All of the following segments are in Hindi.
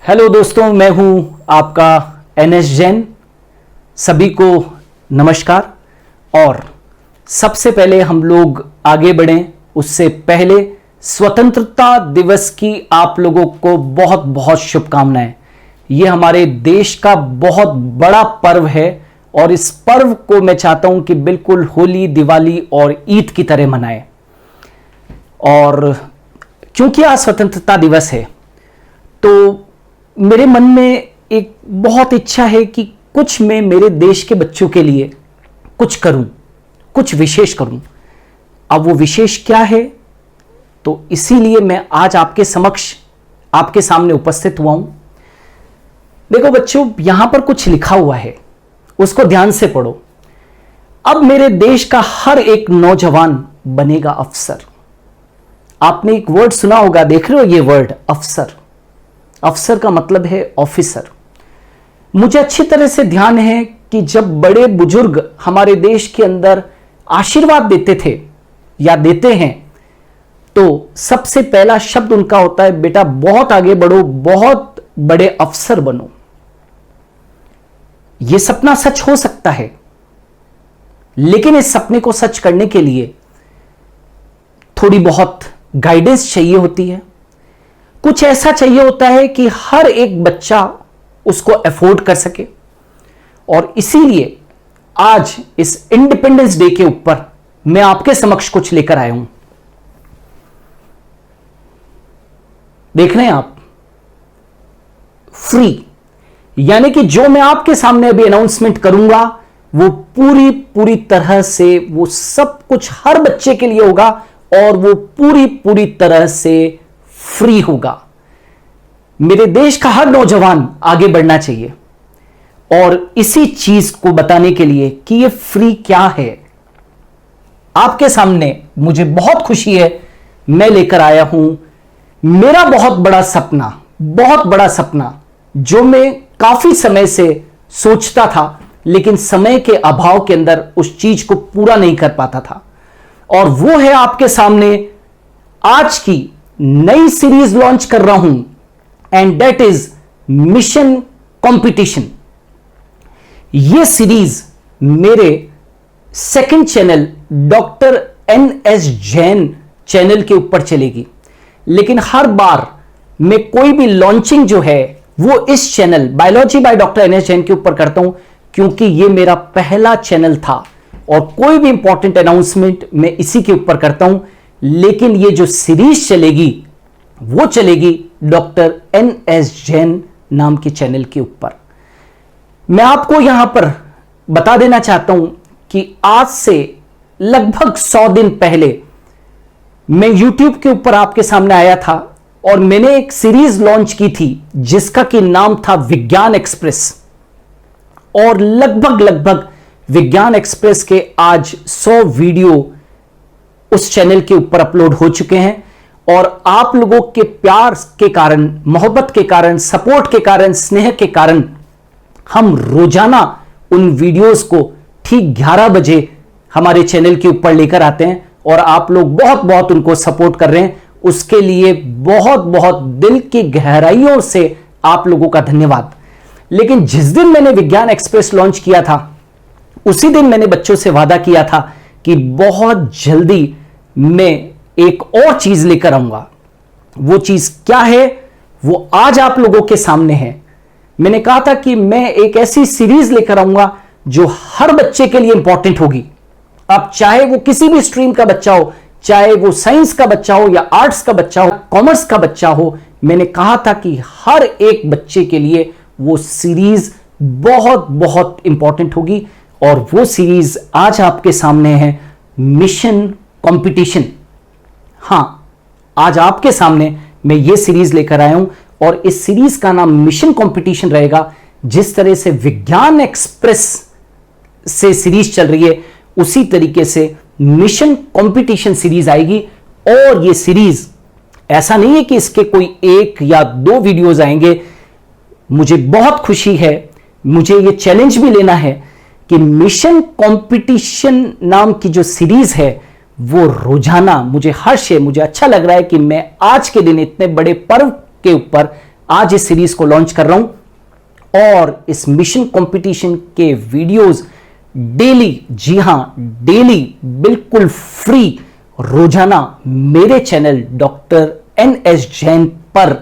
हेलो दोस्तों, मैं हूं आपका एनएस जैन। सभी को नमस्कार। और सबसे पहले हम लोग आगे बढ़ें उससे पहले स्वतंत्रता दिवस की आप लोगों को बहुत बहुत शुभकामनाएं। ये हमारे देश का बहुत बड़ा पर्व है और इस पर्व को मैं चाहता हूं कि बिल्कुल होली, दिवाली और ईद की तरह मनाएं। और क्योंकि आज स्वतंत्रता दिवस है तो मेरे मन में एक बहुत इच्छा है कि कुछ मैं मेरे देश के बच्चों के लिए कुछ करूं, कुछ विशेष करूं। अब वो विशेष क्या है, तो इसीलिए मैं आज आपके समक्ष, आपके सामने उपस्थित हुआ हूं। देखो बच्चों, यहां पर कुछ लिखा हुआ है, उसको ध्यान से पढ़ो। अब मेरे देश का हर एक नौजवान बनेगा अफसर। आपने एक वर्ड सुना होगा, देख रहे हो ये वर्ड अफसर। अफसर का मतलब है ऑफिसर। मुझे अच्छी तरह से ध्यान है कि जब बड़े बुजुर्ग हमारे देश के अंदर आशीर्वाद देते थे या देते हैं तो सबसे पहला शब्द उनका होता है, बेटा बहुत आगे बढ़ो, बहुत बड़े अफसर बनो। यह सपना सच हो सकता है, लेकिन इस सपने को सच करने के लिए थोड़ी बहुत गाइडेंस चाहिए होती है। कुछ ऐसा चाहिए होता है कि हर एक बच्चा उसको अफोर्ड कर सके। और इसीलिए आज इस इंडिपेंडेंस डे के ऊपर मैं आपके समक्ष कुछ लेकर आया हूं। देख रहे हैं आप, फ्री, यानी कि जो मैं आपके सामने अभी अनाउंसमेंट करूंगा वो पूरी पूरी तरह से वो सब कुछ हर बच्चे के लिए होगा और वो पूरी पूरी तरह से फ्री होगा। मेरे देश का हर नौजवान आगे बढ़ना चाहिए और इसी चीज को बताने के लिए कि ये फ्री क्या है, आपके सामने मुझे बहुत खुशी है, मैं लेकर आया हूं मेरा बहुत बड़ा सपना जो मैं काफी समय से सोचता था, लेकिन समय के अभाव के अंदर उस चीज को पूरा नहीं कर पाता था। और वो है आपके सामने आज की नई सीरीज लॉन्च कर रहा हूं, and that is mission competition. यह सीरीज मेरे second channel doctor NS Jain channel के ऊपर चलेगी, लेकिन हर बार मैं कोई भी लॉन्चिंग जो है वो इस channel biology by doctor NS Jain के ऊपर करता हूं, क्योंकि यह मेरा पहला चैनल था और कोई भी इंपॉर्टेंट अनाउंसमेंट मैं इसी के ऊपर करता हूं। लेकिन ये जो सीरीज चलेगी वो चलेगी डॉक्टर एनएस जैन नाम के चैनल के ऊपर। मैं आपको यहां पर बता देना चाहता हूं कि आज से लगभग 100 दिन पहले मैं YouTube के ऊपर आपके सामने आया था और मैंने एक सीरीज लॉन्च की थी जिसका कि नाम था विज्ञान एक्सप्रेस। और लगभग विज्ञान एक्सप्रेस के आज 100 वीडियो उस चैनल के ऊपर अपलोड हो चुके हैं। और आप लोगों के प्यार के कारण, मोहब्बत के कारण, सपोर्ट के कारण, स्नेह के कारण हम रोजाना उन वीडियोस को ठीक 11 बजे हमारे चैनल के ऊपर लेकर आते हैं और आप लोग बहुत बहुत उनको सपोर्ट कर रहे हैं। उसके लिए बहुत बहुत दिल की गहराइयों से आप लोगों का धन्यवाद। लेकिन जिस दिन मैंने विज्ञान एक्सप्रेस लॉन्च किया था उसी दिन मैंने बच्चों से वादा किया था कि बहुत जल्दी मैं एक और चीज लेकर आऊंगा। वो चीज क्या है वो आज आप लोगों के सामने है। मैंने कहा था कि मैं एक ऐसी सीरीज लेकर आऊंगा जो हर बच्चे के लिए इंपॉर्टेंट होगी। अब चाहे वो किसी भी स्ट्रीम का बच्चा हो, चाहे वो साइंस का बच्चा हो या आर्ट्स का बच्चा हो, कॉमर्स का बच्चा हो, मैंने कहा था कि हर एक बच्चे के लिए वो सीरीज बहुत बहुत इंपॉर्टेंट होगी। और वो सीरीज आज आपके सामने है, मिशन कंपटीशन। हां, आज आपके सामने मैं ये सीरीज लेकर आया हूं और इस सीरीज का नाम मिशन कंपटीशन रहेगा। जिस तरह से विज्ञान एक्सप्रेस से सीरीज चल रही है उसी तरीके से मिशन कंपटीशन सीरीज आएगी। और ये सीरीज ऐसा नहीं है कि इसके कोई 1 या 2 वीडियोस आएंगे। मुझे बहुत खुशी है, मुझे ये चैलेंज भी लेना है कि मिशन कंपटीशन नाम की जो सीरीज है वो रोजाना, मुझे हर्ष है, मुझे अच्छा लग रहा है कि मैं आज के दिन इतने बड़े पर्व के ऊपर आज इस सीरीज को लॉन्च कर रहा हूं और इस मिशन कंपटीशन के वीडियोस डेली, जी हां डेली, बिल्कुल फ्री, रोजाना मेरे चैनल डॉक्टर NS जैन पर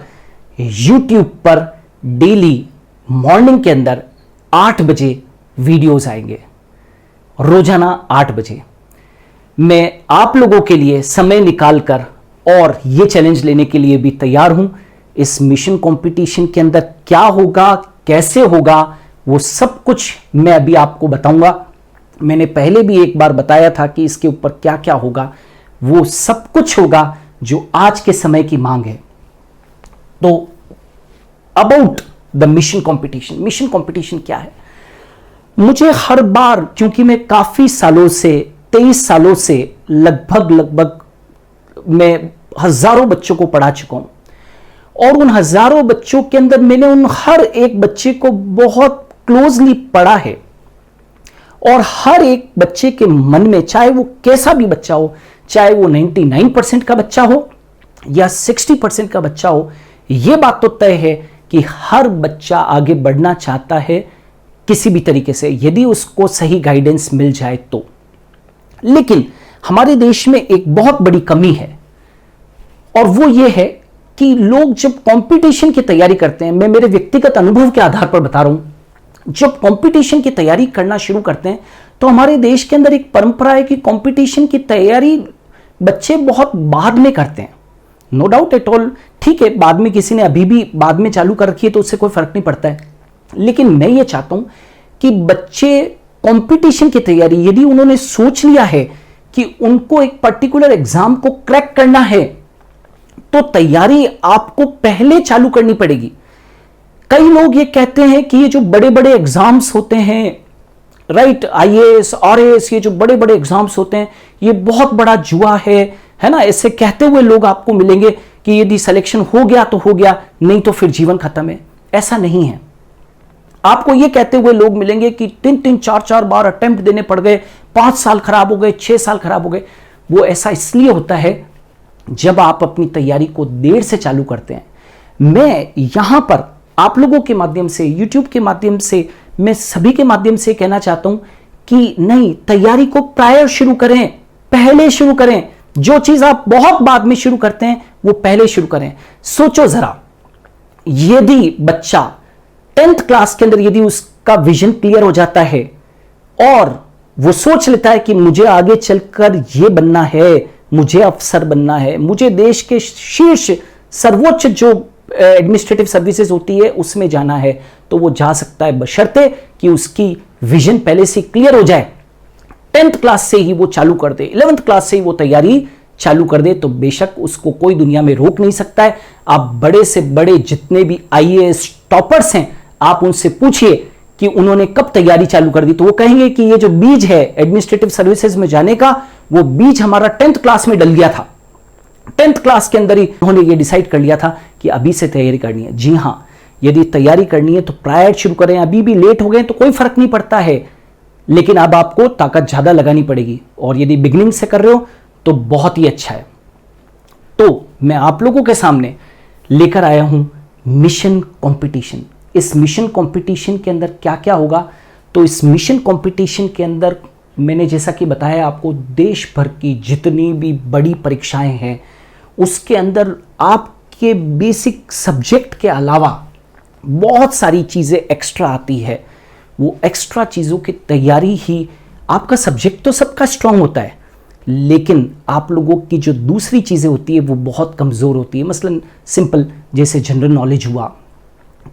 यूट्यूब पर डेली मॉर्निंग के अंदर 8 बजे वीडियोस आएंगे, रोजाना 8 बजे। मैं आप लोगों के लिए समय निकालकर और ये चैलेंज लेने के लिए भी तैयार हूं। इस मिशन कंपटीशन के अंदर क्या होगा, कैसे होगा, वो सब कुछ मैं अभी आपको बताऊंगा। मैंने पहले भी एक बार बताया था कि इसके ऊपर क्या क्या होगा, वो सब कुछ होगा जो आज के समय की मांग है। तो अबाउट द मिशन कंपटीशन क्या है? मुझे हर बार, क्योंकि मैं काफी सालों से, 23 सालों से लगभग मैं हजारों बच्चों को पढ़ा चुका हूं और उन हजारों बच्चों के अंदर मैंने उन हर एक बच्चे को बहुत क्लोजली पढ़ा है और हर एक बच्चे के मन में, चाहे वो कैसा भी बच्चा हो, चाहे वो 99% का बच्चा हो या 60% का बच्चा हो, यह बात तो तय है कि हर बच्चा आगे बढ़ना चाहता है किसी भी तरीके से, यदि उसको सही गाइडेंस मिल जाए तो। लेकिन हमारे देश में एक बहुत बड़ी कमी है और वो ये है कि लोग जब कंपटीशन की तैयारी करते हैं, मैं मेरे व्यक्तिगत अनुभव के आधार पर बता रहा हूं, जब कंपटीशन की तैयारी करना शुरू करते हैं तो हमारे देश के अंदर एक परंपरा है कि कंपटीशन की तैयारी बच्चे बहुत बाद में करते हैं। नो डाउट एट ऑल, ठीक है, बाद में किसी ने अभी भी बाद में चालू कर रखी है तो उससे कोई फर्क नहीं पड़ता है। लेकिन मैं ये चाहता हूं कि बच्चे कंपटीशन की तैयारी, यदि उन्होंने सोच लिया है कि उनको एक पर्टिकुलर एग्जाम को क्रैक करना है, तो तैयारी आपको पहले चालू करनी पड़ेगी। कई लोग ये कहते हैं कि ये जो बड़े बड़े एग्जाम्स होते हैं, राइट, IAS, RAS, ये जो बड़े बड़े एग्जाम्स होते हैं, ये बहुत बड़ा जुआ है ना। ऐसे कहते हुए लोग आपको मिलेंगे कि यदि सिलेक्शन हो गया तो हो गया, नहीं तो फिर जीवन खत्म है। ऐसा नहीं है। आपको ये कहते हुए लोग मिलेंगे कि 3-3, 4-4 बार अटेम्प्ट देने पड़ गए, 5 साल खराब हो गए, 6 साल खराब हो गए। वो ऐसा इसलिए होता है जब आप अपनी तैयारी को देर से चालू करते हैं। मैं यहां पर आप लोगों के माध्यम से, यूट्यूब के माध्यम से, मैं सभी के माध्यम से कहना चाहता हूं कि नहीं, तैयारी को प्रायर शुरू करें, पहले शुरू करें। जो चीज आप बहुत बाद में शुरू करते हैं वो पहले शुरू करें। सोचो जरा, यदि बच्चा 10th क्लास के अंदर यदि उसका विजन क्लियर हो जाता है और वो सोच लेता है कि मुझे आगे चलकर ये बनना है, मुझे अफसर बनना है, मुझे देश के शीर्ष सर्वोच्च जो एडमिनिस्ट्रेटिव सर्विसेज होती है उसमें जाना है, तो वो जा सकता है, बशर्ते कि उसकी विजन पहले से क्लियर हो जाए। 10th क्लास से ही वो चालू कर दे, 11th क्लास से ही वो तैयारी चालू कर दे, तो बेशक उसको कोई दुनिया में रोक नहीं सकता है। आप बड़े से बड़े जितने भी IAS टॉपर्स हैं, आप उनसे पूछिए कि उन्होंने कब तैयारी चालू कर दी, तो वो कहेंगे कि ये जो बीज है एडमिनिस्ट्रेटिव सर्विसेज में जाने का, वो बीज हमारा 10th क्लास में डल गया था। 10th क्लास के अंदर ही उन्होंने ये डिसाइड कर लिया था कि अभी से तैयारी करनी है। जी हां, यदि तैयारी करनी है तो प्रायर शुरू करें। अभी भी लेट हो गए तो कोई फर्क नहीं पड़ता है, लेकिन अब आपको ताकत ज्यादा लगानी पड़ेगी और यदि बिगिनिंग से कर रहे हो तो बहुत ही अच्छा है। तो मैं आप लोगों के सामने लेकर आया हूं मिशन कंपटीशन। इस मिशन कंपटीशन के अंदर क्या क्या होगा? तो इस मिशन कंपटीशन के अंदर मैंने जैसा कि बताया आपको, देश भर की जितनी भी बड़ी परीक्षाएं हैं उसके अंदर आपके बेसिक सब्जेक्ट के अलावा बहुत सारी चीजें एक्स्ट्रा आती है। वो एक्स्ट्रा चीजों की तैयारी ही, आपका सब्जेक्ट तो सबका स्ट्रांग होता है, लेकिन आप लोगों की जो दूसरी चीजें होती है वो बहुत कमजोर होती है। मसलन सिंपल जैसे जनरल नॉलेज हुआ,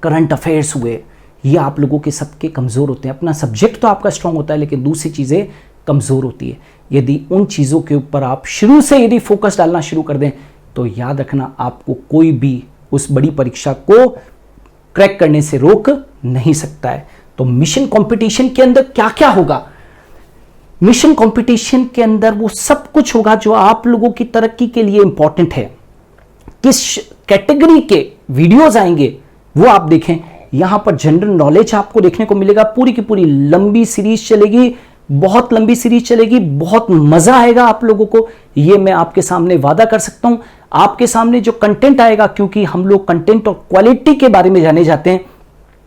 करंट अफेयर्स हुए, ये आप लोगों के सबके कमजोर होते हैं। अपना सब्जेक्ट तो आपका स्ट्रांग होता है लेकिन दूसरी चीजें कमजोर होती है। यदि उन चीजों के ऊपर आप शुरू से यदि फोकस डालना शुरू कर दें तो याद रखना, आपको कोई भी उस बड़ी परीक्षा को क्रैक करने से रोक नहीं सकता है। तो मिशन कंपटीशन के अंदर क्या क्या होगा? मिशन कंपटीशन के अंदर वो सब कुछ होगा जो आप लोगों की तरक्की के लिए इंपॉर्टेंट है। किस कैटेगरी के वीडियोस आएंगे वो आप देखें। यहां पर जनरल नॉलेज आपको देखने को मिलेगा, पूरी की पूरी लंबी सीरीज चलेगी, बहुत लंबी सीरीज चलेगी, बहुत मजा आएगा आप लोगों को, ये मैं आपके सामने वादा कर सकता हूं। आपके सामने जो कंटेंट आएगा, क्योंकि हम लोग कंटेंट और क्वालिटी के बारे में जाने जाते हैं,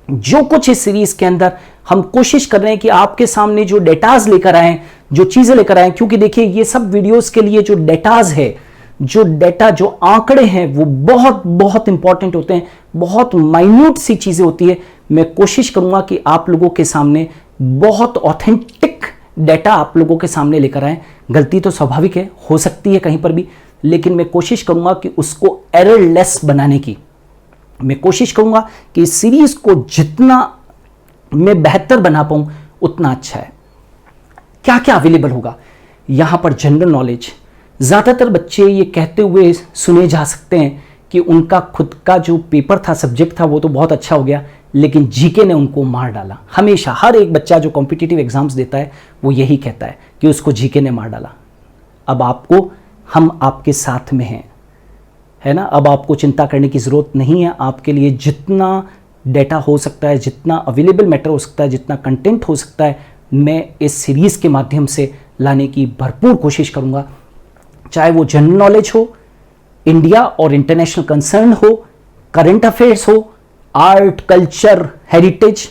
जो कुछ इस सीरीज के अंदर हम कोशिश कर रहे हैं कि आपके सामने जो डेटाज लेकर आए, जो चीजें लेकर आए, क्योंकि देखिए ये सब वीडियोस के लिए जो डेटाज है, जो डेटा, जो आंकड़े हैं, वो बहुत बहुत इंपॉर्टेंट होते हैं, बहुत माइन्यूट सी चीजें होती है। मैं कोशिश करूंगा कि आप लोगों के सामने बहुत ऑथेंटिक डेटा आप लोगों के सामने लेकर आए। गलती तो स्वाभाविक है, हो सकती है कहीं पर भी, लेकिन मैं कोशिश करूंगा कि उसको एररलेस बनाने की मैं कोशिश करूंगा कि इस सीरीज को जितना मैं बेहतर बना पाऊं उतना अच्छा है। क्या क्या अवेलेबल होगा यहां पर? General knowledge. ज्यादातर बच्चे ये कहते हुए सुने जा सकते हैं कि उनका खुद का जो पेपर था, सब्जेक्ट था, वो तो बहुत अच्छा हो गया, लेकिन जीके ने उनको मार डाला। हमेशा हर एक बच्चा जो कॉम्पिटिटिव एग्जाम्स देता है वो यही कहता है कि उसको जीके ने मार डाला। अब आपको, हम आपके साथ में हैं, है ना? अब आपको चिंता करने की ज़रूरत नहीं है। आपके लिए जितना डेटा हो सकता है, जितना अवेलेबल मैटर हो सकता है, जितना कंटेंट हो सकता है, मैं इस सीरीज़ के माध्यम से लाने की भरपूर कोशिश करूंगा। चाहे वो जनरल नॉलेज हो, इंडिया और इंटरनेशनल कंसर्न हो, करंट अफेयर्स हो, आर्ट, कल्चर, हेरिटेज,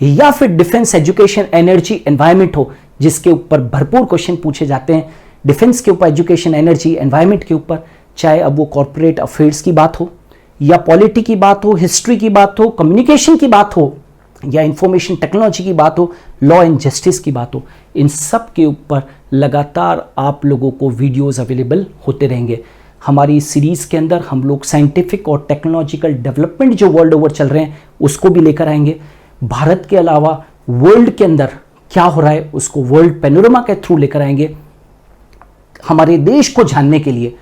या फिर डिफेंस, एजुकेशन, एनर्जी, एनवायरमेंट हो, जिसके ऊपर भरपूर क्वेश्चन पूछे जाते हैं। डिफेंस के ऊपर, एजुकेशन, एनर्जी, एनवायरमेंट के ऊपर, चाहे अब वो कॉर्पोरेट अफेयर्स की बात हो, या पॉलिटी की बात हो, हिस्ट्री की बात हो, कम्युनिकेशन की बात हो, या इंफॉर्मेशन टेक्नोलॉजी की बात हो, लॉ एंड जस्टिस की बात हो, इन सब के ऊपर लगातार आप लोगों को वीडियोस अवेलेबल होते रहेंगे। हमारी सीरीज़ के अंदर हम लोग साइंटिफिक और टेक्नोलॉजिकल डेवलपमेंट जो वर्ल्ड ओवर चल रहे हैं उसको भी लेकर आएंगे। भारत के अलावा वर्ल्ड के अंदर क्या हो रहा है उसको वर्ल्ड पैनोरमा के थ्रू लेकर आएंगे। हमारे देश को जानने के लिए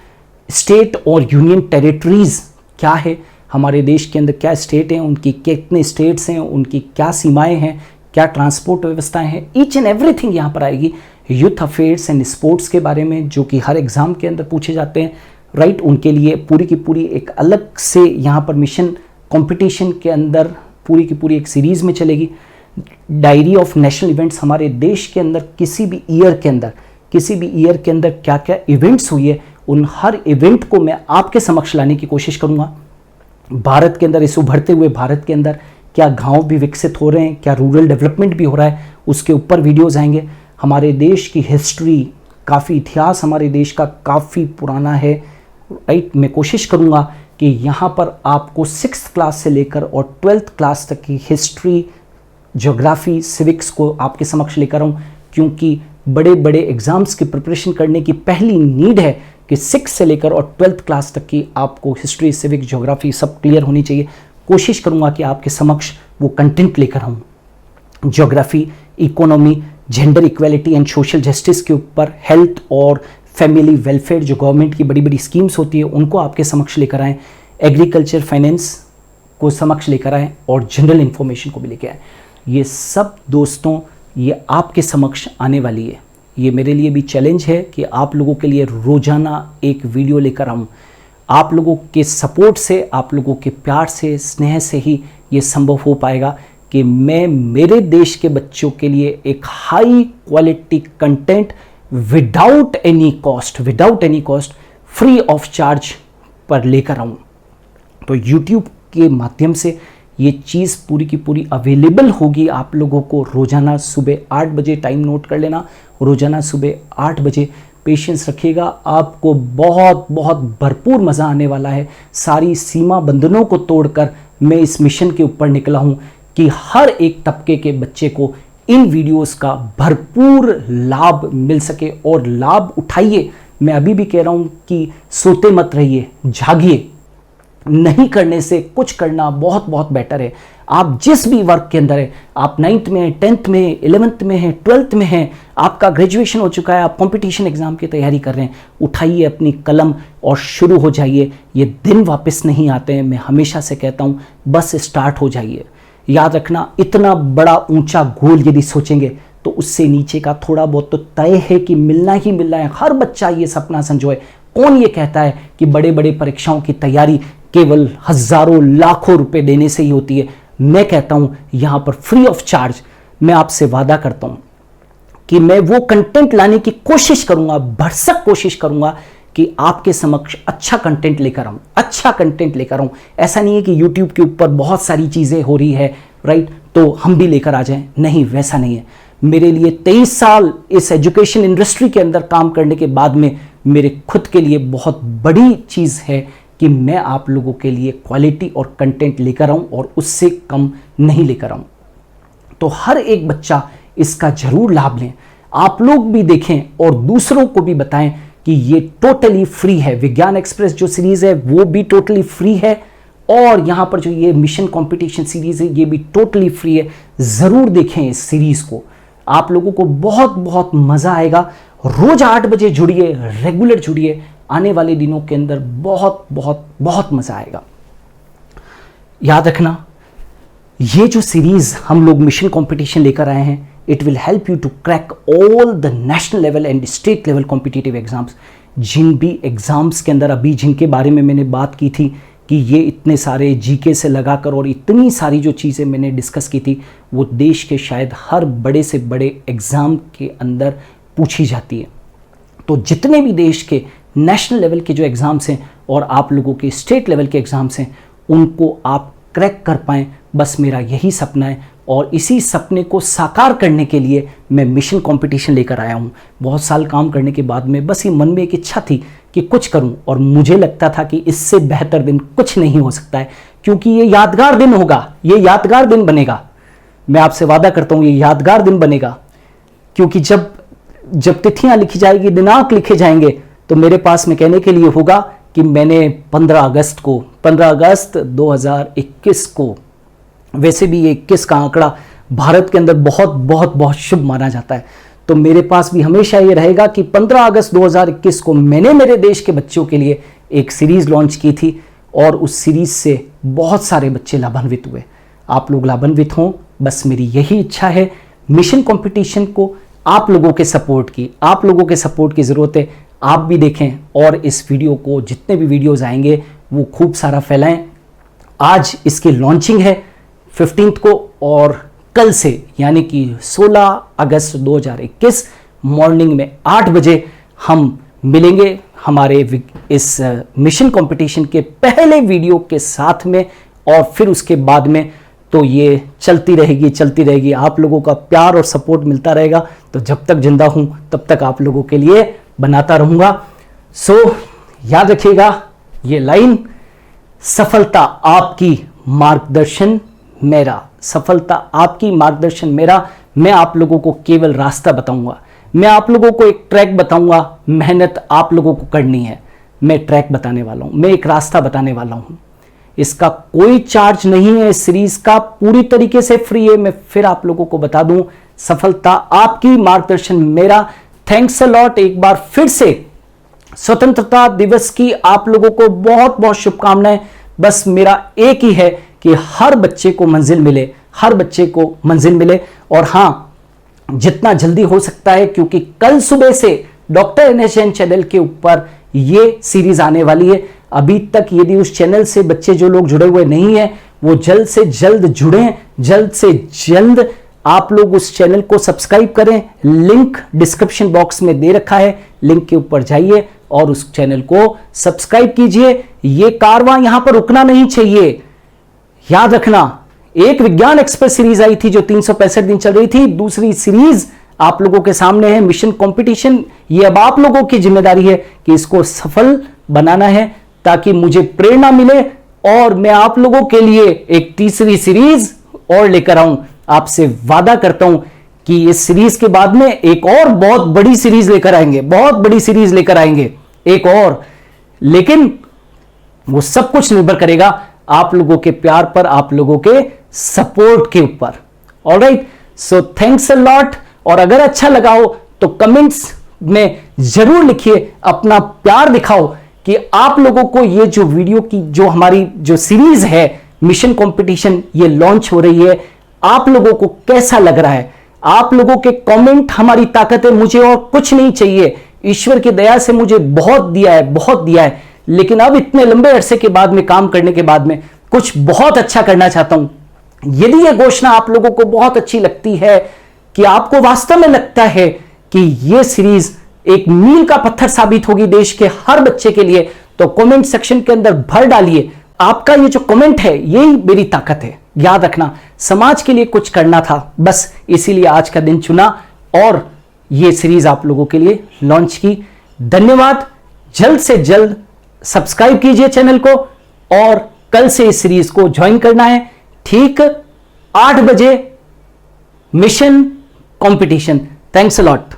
स्टेट और यूनियन टेरिटरीज क्या है, हमारे देश के अंदर क्या स्टेट हैं, उनकी कितने स्टेट्स हैं, उनकी क्या सीमाएं हैं, क्या ट्रांसपोर्ट व्यवस्थाएं हैं, ईच एंड एवरीथिंग यहाँ पर आएगी। यूथ अफेयर्स एंड स्पोर्ट्स के बारे में, जो कि हर एग्जाम के अंदर पूछे जाते हैं, राइट, उनके लिए पूरी की पूरी एक अलग से यहाँ पर मिशन कंपटीशन के अंदर पूरी की पूरी एक सीरीज़ में चलेगी। डायरी ऑफ नेशनल इवेंट्स, हमारे देश के अंदर किसी भी ईयर के अंदर क्या क्या इवेंट्स हुई है, उन हर इवेंट को मैं आपके समक्ष लाने की कोशिश करूंगा। भारत के अंदर, इस उभरते हुए भारत के अंदर क्या गांव भी विकसित हो रहे हैं, क्या रूरल डेवलपमेंट भी हो रहा है, उसके ऊपर वीडियोस आएंगे। हमारे देश की हिस्ट्री, काफ़ी इतिहास हमारे देश का काफ़ी पुराना है, राइट। मैं कोशिश करूंगा कि यहाँ पर आपको 6th क्लास से लेकर और 12th क्लास तक की हिस्ट्री, ज्योग्राफी, सिविक्स को आपके समक्ष लेकर आऊँ, क्योंकि बड़े बड़े एग्जाम्स की प्रिपरेशन करने की पहली नीड है कि 6 से लेकर और 12th क्लास तक की आपको हिस्ट्री, सिविक, ज्योग्राफी सब क्लियर होनी चाहिए। कोशिश करूंगा कि आपके समक्ष वो कंटेंट लेकर आऊँ। Geography, economy, gender equality and social justice के ऊपर, हेल्थ और फैमिली वेलफेयर, जो गवर्नमेंट की बड़ी बड़ी स्कीम्स होती है उनको आपके समक्ष लेकर आएँ। एग्रीकल्चर, फाइनेंस को समक्ष लेकर आएँ और जनरल इंफॉर्मेशन को भी लेकर आएँ। ये सब दोस्तों, ये आपके समक्ष आने वाली है। ये मेरे लिए भी चैलेंज है कि आप लोगों के लिए रोजाना एक वीडियो लेकर आऊँ। आप लोगों के सपोर्ट से, आप लोगों के प्यार से, स्नेह से ही ये संभव हो पाएगा कि मैं मेरे देश के बच्चों के लिए एक high quality content without any cost, free of charge पर लेकर आऊँ। तो YouTube के माध्यम से ये चीज़ पूरी की पूरी अवेलेबल होगी आप लोगों को। रोज़ाना सुबह 8 बजे, टाइम नोट कर लेना, रोज़ाना सुबह 8 बजे। पेशेंस रखिएगा, आपको बहुत बहुत भरपूर मज़ा आने वाला है। सारी सीमा बंधनों को तोड़कर मैं इस मिशन के ऊपर निकला हूँ कि हर एक तबके के बच्चे को इन वीडियोस का भरपूर लाभ मिल सके, और लाभ उठाइए। मैं अभी भी कह रहा हूँ कि सोते मत रहिए, जागिए। नहीं करने से कुछ करना बहुत बहुत बेटर है। आप जिस भी वर्क के अंदर है, आप 9th में हैं, 10th में हैं, 11th में हैं, 12th में हैं, आपका ग्रेजुएशन हो चुका है, आप कंपटीशन एग्जाम की तैयारी कर रहे हैं, उठाइए अपनी कलम और शुरू हो जाइए। ये दिन वापस नहीं आते हैं, मैं हमेशा से कहता हूँ, बस स्टार्ट हो जाइए। याद रखना, इतना बड़ा ऊंचा गोल यदि सोचेंगे तो उससे नीचे का थोड़ा बहुत तो तय है कि मिलना ही मिलना है। हर बच्चा ये सपना संजोए। कौन ये कहता है कि बड़े बड़े परीक्षाओं की तैयारी केवल हजारों लाखों रुपए देने से ही होती है? मैं कहता हूं यहां पर फ्री ऑफ चार्ज मैं आपसे वादा करता हूं कि मैं वो कंटेंट लाने की कोशिश करूंगा, भरसक कोशिश करूंगा कि आपके समक्ष अच्छा कंटेंट लेकर आऊं, अच्छा कंटेंट लेकर आऊं। ऐसा नहीं है कि YouTube के ऊपर बहुत सारी चीजें हो रही है, राइट, तो हम भी लेकर आ जाएं, नहीं, वैसा नहीं है। मेरे लिए 23 साल इस एजुकेशन इंडस्ट्री के अंदर काम करने के बाद में मेरे खुद के लिए बहुत बड़ी चीज है कि मैं आप लोगों के लिए क्वालिटी और कंटेंट लेकर आऊं और उससे कम नहीं लेकर आऊं। तो हर एक बच्चा इसका जरूर लाभ लें, आप लोग भी देखें और दूसरों को भी बताएं कि ये टोटली फ्री है। विज्ञान एक्सप्रेस जो सीरीज है वो भी टोटली फ्री है, और यहां पर जो ये मिशन कंपटीशन सीरीज है ये भी टोटली फ्री है। जरूर देखें इस सीरीज को, आप लोगों को बहुत बहुत मजा आएगा। रोज 8 बजे जुड़िए, रेगुलर जुड़िए, आने वाले दिनों के अंदर बहुत बहुत बहुत मजा आएगा। याद रखना, ये जो सीरीज हम लोग मिशन कंपटीशन लेकर आए हैं, it will help you to crack all the national level and state level competitive exams. जिन भी एग्जाम्स के अंदर अभी जिनके बारे में मैंने बात की थी कि ये इतने सारे जीके से लगाकर और इतनी सारी जो चीज़ें मैंने डिस्कस की थी, वो देश के शायद हर बड़े से बड़े एग्ज़ाम के अंदर पूछी जाती है। तो जितने भी देश के नेशनल लेवल के जो एग्ज़ाम्स हैं और आप लोगों के स्टेट लेवल के एग्ज़ाम्स हैं, उनको आप क्रैक कर पाएँ, बस मेरा यही सपना है। और इसी सपने को साकार करने के लिए मैं मिशन कंपटीशन लेकर आया हूँ। बहुत साल काम करने के बाद में बस ये मन में एक इच्छा थी कि कुछ करूं, और मुझे लगता था कि इससे बेहतर दिन कुछ नहीं हो सकता है, क्योंकि ये यादगार दिन होगा, ये यादगार दिन बनेगा। मैं आपसे वादा करता हूं ये यादगार दिन बनेगा, क्योंकि जब तिथियां लिखी जाएगी, दिनांक लिखे जाएंगे, तो मेरे पास में कहने के लिए होगा कि मैंने 15 अगस्त 2021 को, वैसे भी 21 का आंकड़ा भारत के अंदर बहुत बहुत बहुत शुभ माना जाता है, तो मेरे पास भी हमेशा ये रहेगा कि 15 अगस्त 2021 को मैंने मेरे देश के बच्चों के लिए एक सीरीज लॉन्च की थी, और उस सीरीज से बहुत सारे बच्चे लाभान्वित हुए। आप लोग लाभान्वित हों, बस मेरी यही इच्छा है। मिशन कंपटीशन को आप लोगों के सपोर्ट की ज़रूरत है। आप भी देखें और इस वीडियो को, जितने भी वीडियोज़ आएंगे वो खूब सारा फैलाएं। आज इसकी लॉन्चिंग है 15 को, और कल से यानी कि 16 अगस्त 2021 मॉर्निंग में 8 बजे हम मिलेंगे हमारे इस मिशन कंपटीशन के पहले वीडियो के साथ में, और फिर उसके बाद में तो ये चलती रहेगी। आप लोगों का प्यार और सपोर्ट मिलता रहेगा, तो जब तक जिंदा हूं तब तक आप लोगों के लिए बनाता रहूंगा। सो याद रखिएगा ये लाइन, सफलता आपकी मार्गदर्शन मेरा, सफलता आपकी मार्गदर्शन मेरा। मैं आप लोगों को केवल रास्ता बताऊंगा, मैं आप लोगों को एक ट्रैक बताऊंगा। मेहनत आप लोगों को करनी है, मैं ट्रैक बताने वाला हूं, मैं एक रास्ता बताने वाला हूं। इसका कोई चार्ज नहीं है, इस सीरीज का पूरी तरीके से फ्री है। मैं फिर आप लोगों को बता दूं, सफलता आपकी मार्गदर्शन मेरा। Thanks a lot. एक बार फिर से स्वतंत्रता दिवस की आप लोगों को बहुत बहुत शुभकामनाएं। बस मेरा एक ही है कि हर बच्चे को मंजिल मिले, और हां, जितना जल्दी हो सकता है, क्योंकि कल सुबह से डॉक्टर NH जैन चैनल के ऊपर ये सीरीज आने वाली है। अभी तक यदि उस चैनल से बच्चे जो लोग जुड़े हुए नहीं हैं, वो जल्द से जल्द जुड़ें, जल्द से जल्द आप लोग उस चैनल को सब्सक्राइब करें। लिंक डिस्क्रिप्शन बॉक्स में दे रखा है, लिंक के ऊपर जाइए और उस चैनल को सब्सक्राइब कीजिए। ये कारवां यहां पर रुकना नहीं चाहिए। याद रखना, एक विज्ञान एक्सप्रेस सीरीज आई थी जो 365 दिन चल रही थी, दूसरी सीरीज आप लोगों के सामने है मिशन कंपटीशन। ये अब आप लोगों की जिम्मेदारी है कि इसको सफल बनाना है, ताकि मुझे प्रेरणा मिले और मैं आप लोगों के लिए एक तीसरी सीरीज और लेकर आऊं। आपसे वादा करता हूं कि इस सीरीज के बाद में एक और बहुत बड़ी सीरीज लेकर आएंगे, एक और। लेकिन वो सब कुछ निर्भर करेगा आप लोगों के प्यार पर, आप लोगों के सपोर्ट के ऊपर। Alright, so thanks a lot. और अगर अच्छा लगा हो तो कमेंट्स में जरूर लिखिए, अपना प्यार दिखाओ कि आप लोगों को ये जो वीडियो की, जो हमारी जो सीरीज है मिशन कंपटीशन, ये लॉन्च हो रही है, आप लोगों को कैसा लग रहा है। आप लोगों के कमेंट हमारी ताकत है, मुझे और कुछ नहीं चाहिए। ईश्वर की दया से मुझे बहुत दिया है, लेकिन अब इतने लंबे अरसे के बाद में काम करने के बाद में कुछ बहुत अच्छा करना चाहता हूं। यदि यह घोषणा आप लोगों को बहुत अच्छी लगती है कि आपको वास्तव में लगता है कि यह सीरीज एक मील का पत्थर साबित होगी देश के हर बच्चे के लिए, तो कमेंट सेक्शन के अंदर भर डालिए। आपका ये जो कमेंट है यही मेरी ताकत है। याद रखना, समाज के लिए कुछ करना था, बस इसीलिए आज का दिन चुना और ये सीरीज आप लोगों के लिए लॉन्च की। धन्यवाद। जल्द से जल्द सब्सक्राइब कीजिए चैनल को और कल से इस सीरीज को ज्वाइन करना है। ठीक 8 बजे mission competition. Thanks a lot.